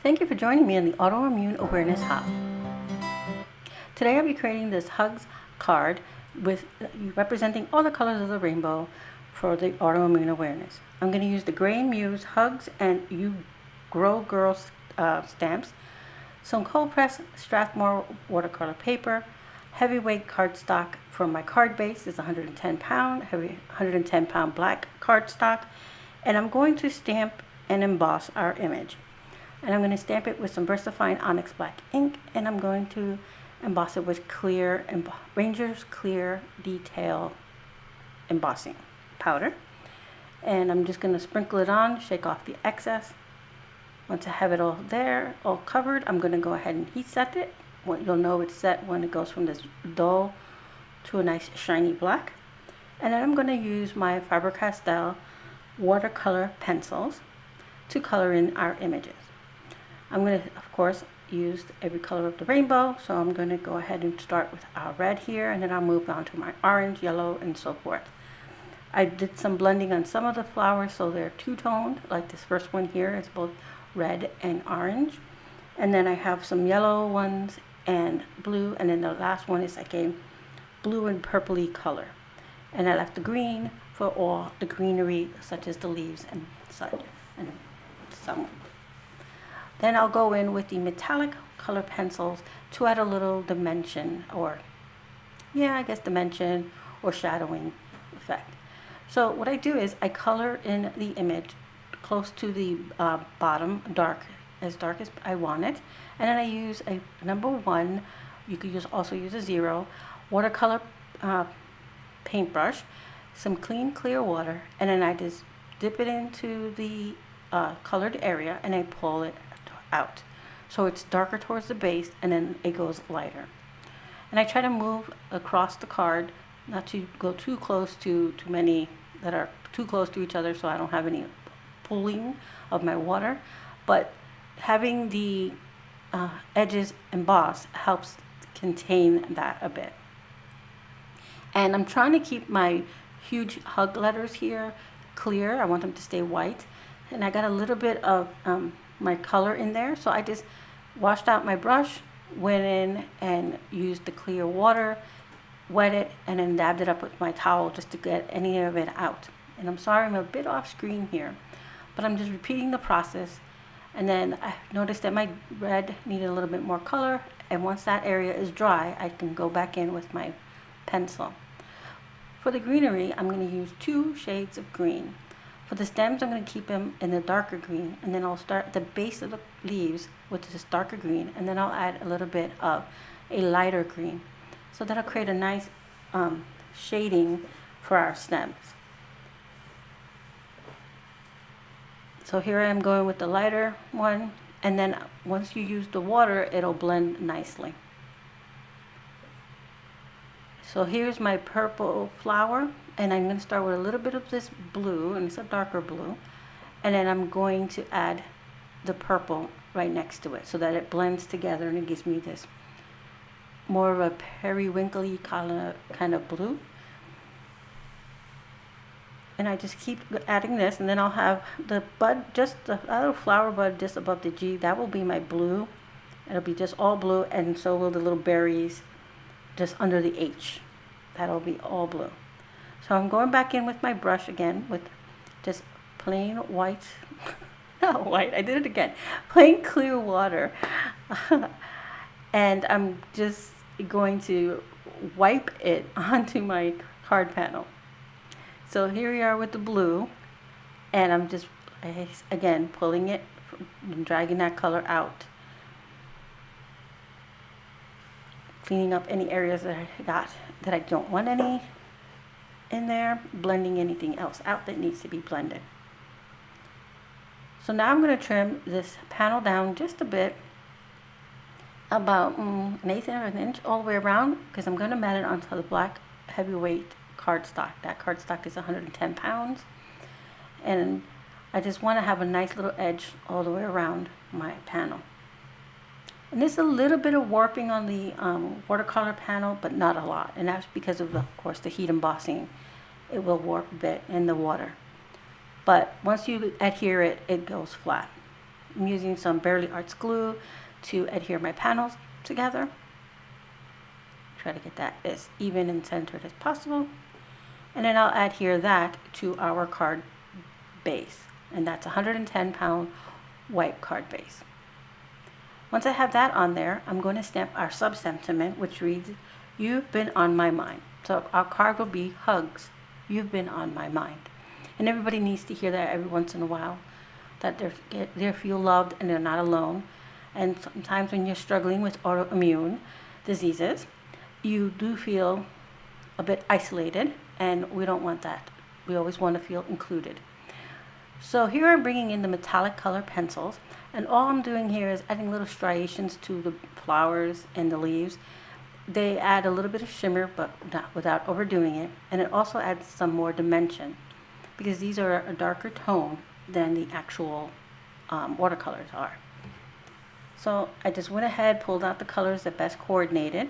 Thank you for joining me in the Autoimmune Awareness Hub. Today I'll be creating this Hugs card with representing all the colors of the rainbow for the autoimmune awareness. I'm going to use the Gray Muse Hugs and You Grow Girls stamps, some cold pressed Strathmore watercolor paper, heavyweight cardstock for my card base is 110 pound black cardstock, and I'm going to stamp and emboss our image. And I'm going to stamp it with some VersaFine Onyx Black ink, and I'm going to emboss it with clear Ranger's Clear Detail embossing powder. And I'm just going to sprinkle it on, shake off the excess. Once I have it all there, all covered, I'm going to go ahead and heat set it. You'll know it's set when it goes from this dull to a nice shiny black. And then I'm going to use my Faber-Castell watercolor pencils to color in our images. I'm going to, of course, use every color of the rainbow, so I'm going to go ahead and start with our red here, and then I'll move on to my orange, yellow, and so forth. I did some blending on some of the flowers, so they're two-toned, like this first one here is both red and orange. And then I have some yellow ones and blue, and then the last one is like a blue and purpley color. And I left the green for all the greenery, such as the leaves and such, and some. Then I'll go in with the metallic color pencils to add a little dimension dimension or shadowing effect. So what I do is I color in the image close to the bottom, as dark as I want it. And then I use a number 1, you could also use a 0, watercolor paintbrush, some clear water, and then I just dip it into the colored area and I pull it out. So it's darker towards the base and then it goes lighter. And I try to move across the card, not to go too close to too many that are too close to each other, so I don't have any pooling of my water. But having the edges embossed helps contain that a bit. And I'm trying to keep my huge hug letters here clear. I want them to stay white. And I got a little bit of my color in there, so I just washed out my brush, went in and used the clear water, wet it, and then dabbed it up with my towel just to get any of it out. And I'm sorry I'm a bit off screen here, but I'm just repeating the process. And then I noticed that my red needed a little bit more color, and once that area is dry, I can go back in with my pencil. For the greenery, I'm going to use 2 shades of green. For the stems, I'm going to keep them in the darker green, and then I'll start at the base of the leaves with this darker green, and then I'll add a little bit of a lighter green. So that'll create a nice shading for our stems. So here I am going with the lighter one, and then once you use the water, it'll blend nicely. So here's my purple flower, and I'm going to start with a little bit of this blue, and it's a darker blue, and then I'm going to add the purple right next to it so that it blends together and it gives me this more of a periwinkly kind of blue. And I just keep adding this, and then I'll have the bud, just the little flower bud just above the G. That will be my blue. It'll be just all blue, and so will the little berries just under the H. That'll be all blue. So I'm going back in with my brush again with just plain white, not white, I did it again, plain clear water. And I'm just going to wipe it onto my card panel. So here we are with the blue, and I'm just, again, pulling it and dragging that color out. Cleaning up any areas that I got that I don't want any in there, blending anything else out that needs to be blended. So now I'm going to trim this panel down just a bit, about an eighth of an inch all the way around, because I'm going to mat it onto the black heavyweight cardstock. That cardstock is 110 pounds, and I just want to have a nice little edge all the way around my panel. And there's a little bit of warping on the watercolor panel, but not a lot. And that's because of course, the heat embossing. It will warp a bit in the water. But once you adhere it, it goes flat. I'm using some Barely Arts glue to adhere my panels together. Try to get that as even and centered as possible. And then I'll adhere that to our card base. And that's a 110-pound white card base. Once I have that on there, I'm going to stamp our sub-sentiment, which reads, "You've been on my mind." So our card will be hugs. You've been on my mind. And everybody needs to hear that every once in a while, that they feel loved and they're not alone. And sometimes when you're struggling with autoimmune diseases, you do feel a bit isolated, and we don't want that. We always want to feel included. So here I'm bringing in the metallic color pencils, and all I'm doing here is adding little striations to the flowers and the leaves. They add a little bit of shimmer, but not without overdoing it, and it also adds some more dimension, because these are a darker tone than the actual watercolors are. So I just went ahead, pulled out the colors that best coordinated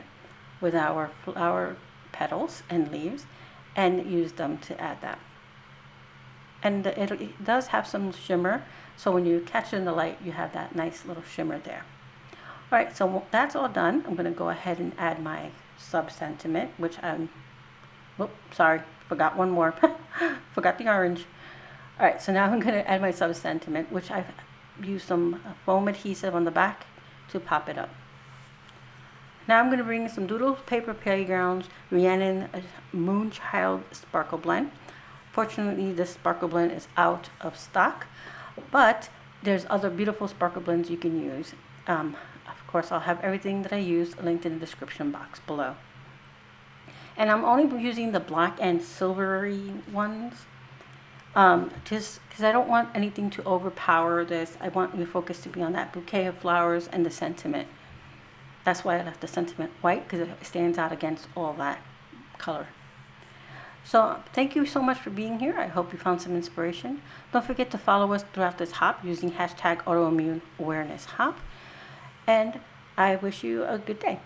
with our flower petals and leaves, and used them to add that. And it does have some shimmer, so when you catch it in the light, you have that nice little shimmer there. All right, so that's all done. I'm going to go ahead and add my sub-sentiment, which forgot one more. Forgot the orange. All right, so now I'm going to add my sub-sentiment, which I've used some foam adhesive on the back to pop it up. Now I'm going to bring some Doodles Paper Playgrounds Rhiannon Moonchild Sparkle Blend. Fortunately, this sparkle blend is out of stock, but there's other beautiful sparkle blends you can use. Of course, I'll have everything that I use linked in the description box below. And I'm only using the black and silvery ones, just because I don't want anything to overpower this. I want my focus to be on that bouquet of flowers and the sentiment. That's why I left the sentiment white, because it stands out against all that color. So thank you so much for being here. I hope you found some inspiration. Don't forget to follow us throughout this hop using hashtag Autoimmune Awareness Hop. And I wish you a good day.